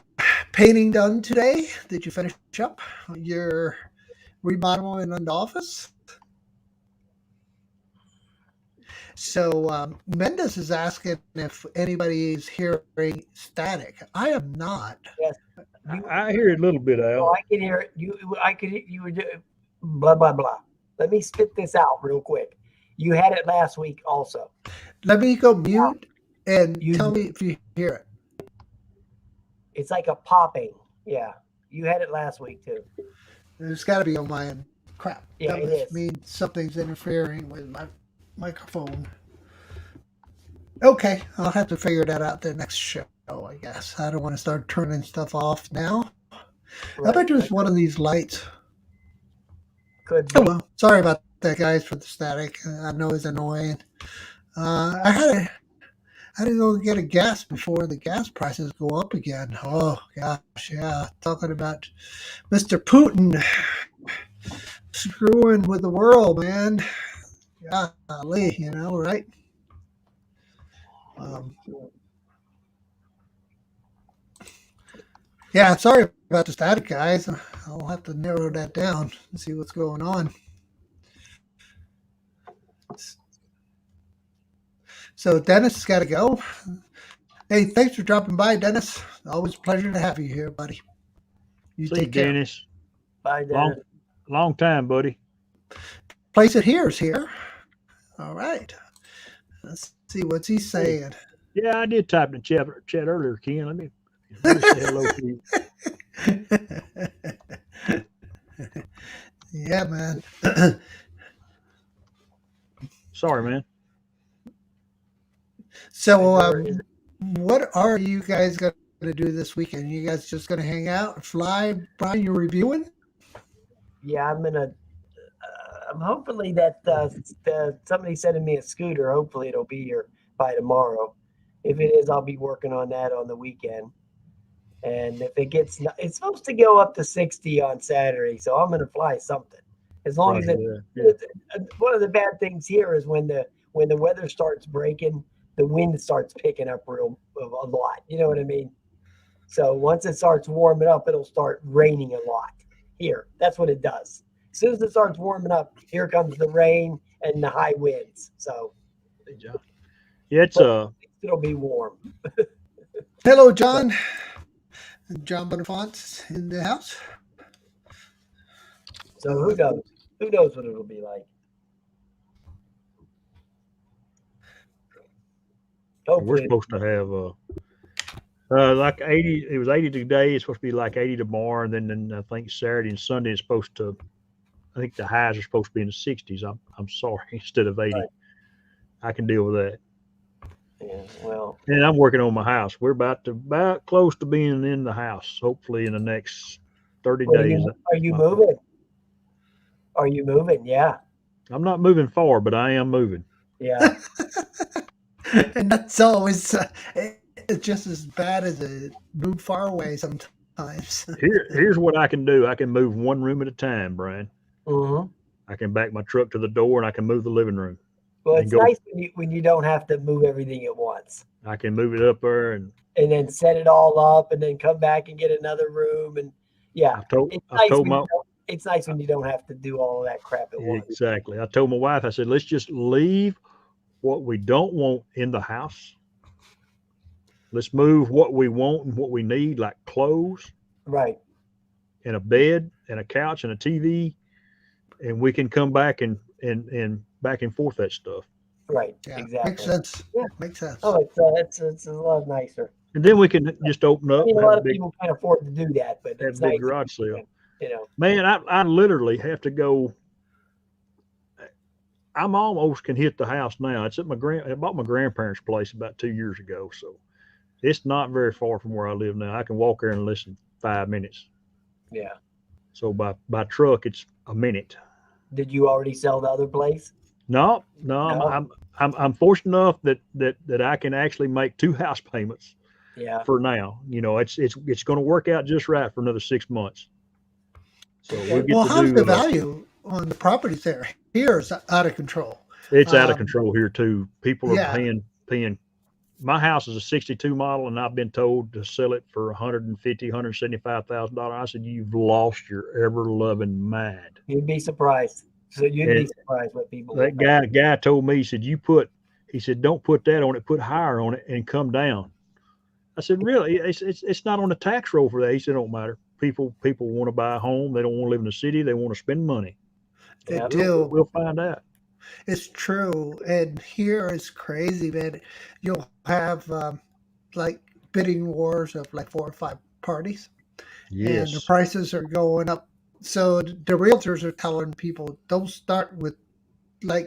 painting done today? Did you finish up your remodeling in the office? So, Mendes is asking if anybody is hearing static. I am not. Yes. I hear it a little bit, Al. Oh, I can hear it. You were doing blah, blah, blah. Let me spit this out real quick. You had it last week also. Let me go mute and You- tell me if you hear it. It's like a popping. Yeah. You had it last week too. It's got to be on my end. Crap. Yeah, That it must is. mean something's interfering with my microphone. Okay, I'll have to figure that out the next show, I guess. I don't want to start turning stuff off now. I bet there's one of these lights. Could Oh be. well, sorry about that, guys, for the static. I know it's annoying. I had to go get a gas before the gas prices go up again. Oh gosh, yeah. Talking about Mr. Putin screwing with the world, man. Golly, right? Yeah, sorry about the static, guys. I'll have to narrow that down and see what's going on. So Dennis has got to go. Hey, thanks for dropping by, Dennis. Always a pleasure to have you here, buddy. You See you, take care. Dennis. Bye, Long, Dennis. long time, buddy. Place it here is here. All right. Let's see what's he saying. Yeah, I did type in the chat earlier, Ken. Let me say hello to you. Yeah, man. Sorry, man. So, Is what are you guys going to do this weekend? You guys just going to hang out and fly? Brian, you're reviewing? Yeah, I'm hopefully that somebody's sending me a scooter. Hopefully it'll be here by tomorrow. If it is, I'll be working on that on the weekend. And if it gets, it's supposed to go up to 60 on Saturday, so I'm going to fly something. As long as one of the bad things here is when the weather starts breaking, the wind starts picking up a lot. You know what I mean? So once it starts warming up, it'll start raining a lot here. That's what it does. As soon as it starts warming up, here comes the rain and the high winds. So yeah, it'll be warm. Hello, John. John Bonifant's in the house. So who knows? Who knows what it'll be like? we're Hopefully, supposed to have like 80. It was 80 today. It's supposed to be like 80 tomorrow, and then I think Saturday and Sunday is supposed to. I think the highs are supposed to be in the 60s. I'm sorry, instead of 80. Right. I can deal with that. yeah. Well, And I'm working on my house. We're about close to being in the house. Hopefully in the next 30 days. Are you moving? Are you moving? Yeah. I'm not moving far, but I am moving. Yeah. And that's always it's just as bad as a move far away sometimes. Here's what I can do. I can move one room at a time, Brian. Mm-hmm. I can back my truck to the door and I can move the living room. Well, And it's go- nice when you don't have to move everything at once, I can move it up there, and and then set it all up, and then come back and get another room, and yeah, it's nice when you don't have to do all of that crap at once. Exactly. I told my wife, I said, let's just leave what we don't want in the house. Let's move what we want and what we need, like clothes Right. and a bed and a couch and a TV, and we can come back and back and forth that stuff. Right. Yeah, Exactly. makes sense. Yeah. Makes sense. Oh, it's a lot nicer. And then we can just open up. I mean, a have lot a of big, people can't afford to do that, but have it's a big nice. garage sale. You know. Man, I literally have to go. I'm almost can hit the house now. It's at I bought my grandparents' place about 2 years ago, so it's not very far from where I live now. I can walk there in less than 5 minutes. Yeah. So by truck, it's a minute. Did you already sell the other place? No. No? I'm fortunate enough that I can actually make 2 house payments Yeah. for now. You know, it's going to work out just right for another 6 months. So we'll get Well, to how's do. the value on the properties there? Here is out of control. It's out of control here too. People are yeah. paying. My house is a 62 model, and I've been told to sell it for $175,000. I said, "You've lost your ever-loving mind." You'd be surprised. So you'd be surprised what people. That guy told me, he said, "Don't put that on it. Put higher on it and come down." I said, "Really? It's not on the tax roll for that." He said, "It don't matter. People want to buy a home. They don't want to live in the city. They want to spend money." They Yeah. do. We'll find out. It's true. And here it's crazy, man. You'll have like bidding wars of like 4 or 5 parties. And the Yes. prices are going up. So the realtors are telling people don't start with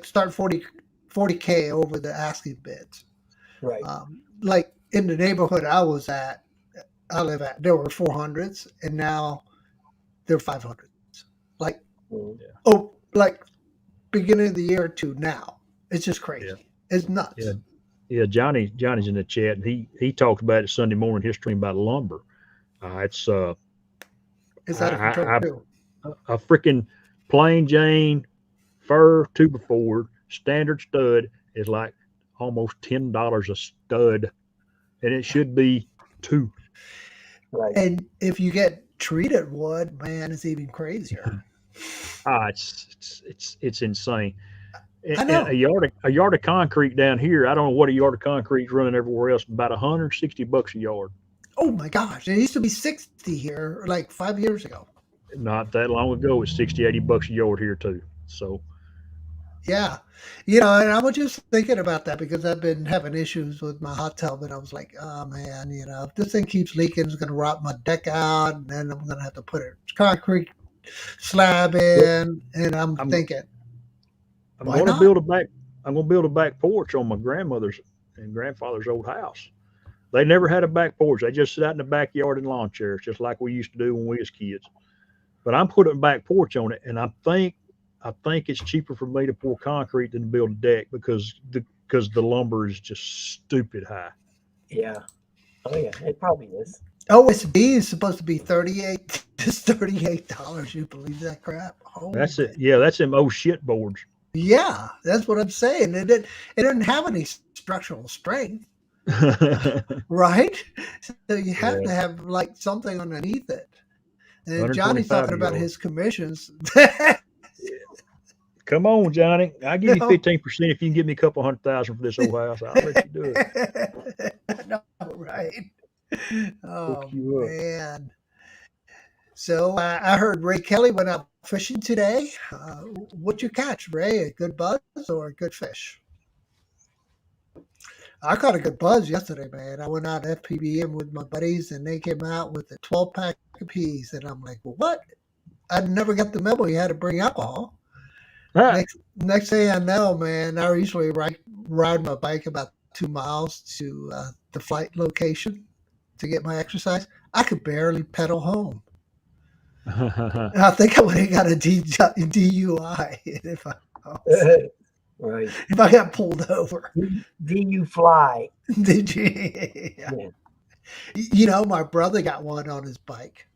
start 40K over the asking bids. Right. Like in the neighborhood I live at, there were 400s and now they're 500s. Like, Mhm. like beginning of the year to now. It's just crazy. Yeah. It's nuts. Yeah. Yeah, Johnny's in the chat, and he talked about it Sunday morning, his stream about lumber. It's out of control too. a freaking plain Jane fir 2x4 standard stud is like almost $10 a stud, and it should be 2. Right. And if you get treated wood, man, it's even crazier. It's insane. I know. And a yard of concrete down here. I don't know what a yard of concrete is running everywhere else. About $160 a yard. Oh my gosh, it used to be 60 here like 5 years ago. Not that long ago, it's 60, $80 a yard here too. So Yeah. And I was just thinking about that because I've been having issues with my hot tub, and I was like, oh man, if this thing keeps leaking, it's going to rot my deck out, and then I'm going to have to put a concrete slab but in. And I'm I'm thinking, I'm why going to not? build a back. I'm going to build a back porch on my grandmother's and grandfather's old house. They never had a back porch. They just sit out in the backyard in lawn chairs, just like we used to do when we was kids. But I'm putting a back porch on it, and I think it's cheaper for me to pour concrete than to build a deck because the lumber is just stupid high. Yeah. Oh yeah, it probably is. OSB is supposed to be 38, just $38. You believe that crap? Oh That's it. man. Yeah, that's them old shit boards. Yeah, that's what I'm saying. It didn't have any structural strength, Yeah, right? So you have to 125 have like something underneath it. And Johnny's talking about yards. his commissions. Come on, Johnny. I'll give you No. 15% if you can give me a couple 100,000 for this old house. I'll let you do it. No, right? Hook Oh you up. man. So I heard Ray Kelly went out fishing today. What'd you catch, Ray? A good buzz or a good fish? I caught a good buzz yesterday, man. I went out FPBM with my buddies, and they came out with a 12-pack of peas, and I'm like, well, what? I never got the memo you had to bring alcohol. Ah, Next thing I know, man, I usually ride my bike about 2 miles to the flight location to get my exercise. I could barely pedal home. I think I would have got a DUI Right. if I got pulled over. DU fly. Did you? Yeah. Yeah. My brother got one on his bike.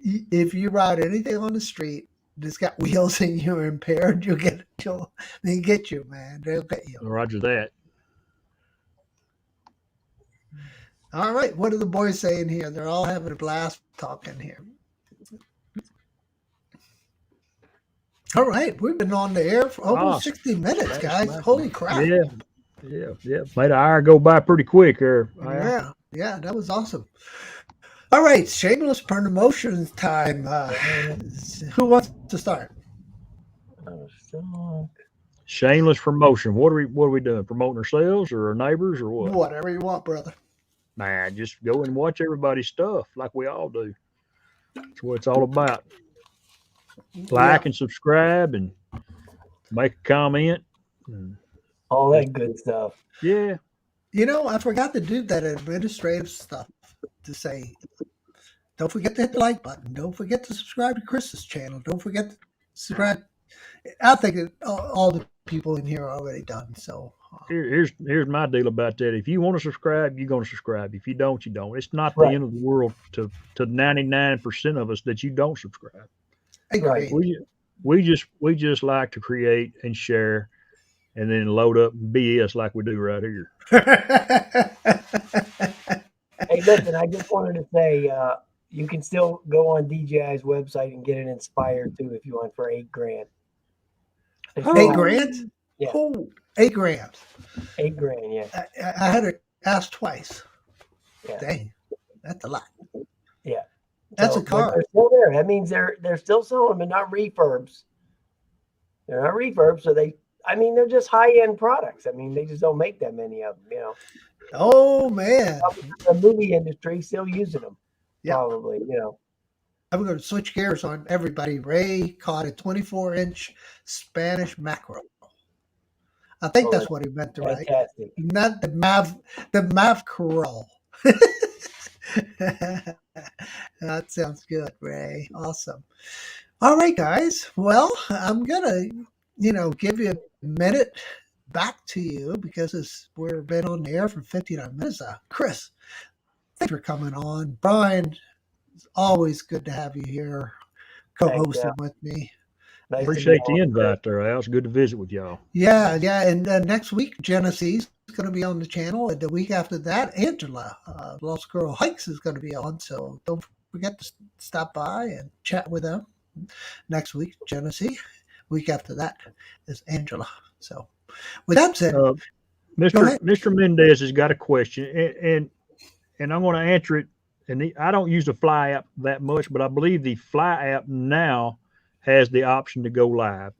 If you ride anything on the street that's got wheels and you're impaired, they get you, man. They'll get you. Roger that. All right, what are the boys saying here? They're all having a blast talking here. All right, we've been on the air for almost 60 minutes, That's guys. nice. Holy crap. Yeah. Made an hour go by pretty quick there. Yeah, that was awesome. All right, shameless promotions time. Who wants to start? Shameless promotion. What are we doing? Promoting ourselves or our neighbors or what? Whatever you want, brother. Nah, just go and watch everybody's stuff like we all do. That's what it's all about. Like and subscribe and make a comment. And All that good stuff. yeah. I forgot to do that administrative stuff to say, don't forget to hit the like button. Don't forget to subscribe to Chris's channel. Don't forget to subscribe. I think all the people in here are already done. So Here's my deal about that. If you want to subscribe, you're going to subscribe. If you don't, you don't. It's not Right. the end of the world to 99% of us that you don't subscribe. I agree. We just like to create and share, and then load up BS like we do right here. Hey, listen, I just wanted to say you can still go on DJI's website and get it inspired too if you want for $8,000. $8,000? Yeah. Oh, $8,000. $8,000, yeah. I had to ask twice. Yeah. Dang, that's a lot. Yeah. That's So, a but car. they're still there. That means they're still selling them, but not refurbs. They're not refurbs, so they're just high-end products. They just don't make that many of them, Oh man, The movie industry still using them, Yeah. probably, I'm going to switch gears on everybody. Ray caught a 24-inch Spanish mackerel. I think Oh, that's what he meant to write. fantastic. Not the Mav Corral. That sounds good, Ray. Awesome. All right, guys. Well, I'm gonna, give you a minute back to you because we've been on the air for 59 minutes. Chris, thanks for coming on. Bryan, it's always good to have you here, co-hosting with me. Nice to Appreciate be the on. invite there, Al. It's good to visit with y'all. Yeah. And next week, Genesee's going to be on the channel, and the week after that, Angela, Lost Girl Hikes, is going to be on. So don't forget to stop by and chat with them next week. Genesee. Week after that is Angela. So with that said, go ahead. Mr. Mendez has got a question, and I'm going to answer it. And I don't use the Fly app that much, but I believe the Fly app now has the option to go live.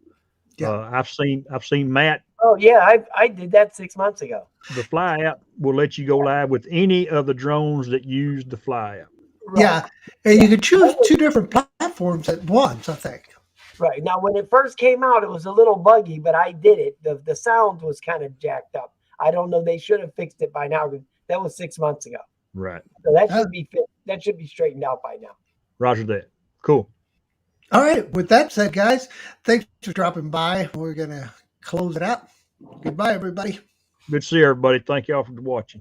Yeah. I've seen Matt. Oh yeah, I did that 6 months ago. The Fly app will let you go live with any of the drones that use the Fly app. Right. Yeah, and you can choose 2 different platforms at once, I think. Right. Now, when it first came out, it was a little buggy, but I did it. The sound was kind of jacked up. I don't know. They should have fixed it by now. That was 6 months ago. Right. So that should be fixed. That should be straightened out by now. Roger that. Cool. All right. With that said, guys, thanks for dropping by. We're going to close it out. Goodbye, everybody. Good to see everybody. Thank y'all for watching.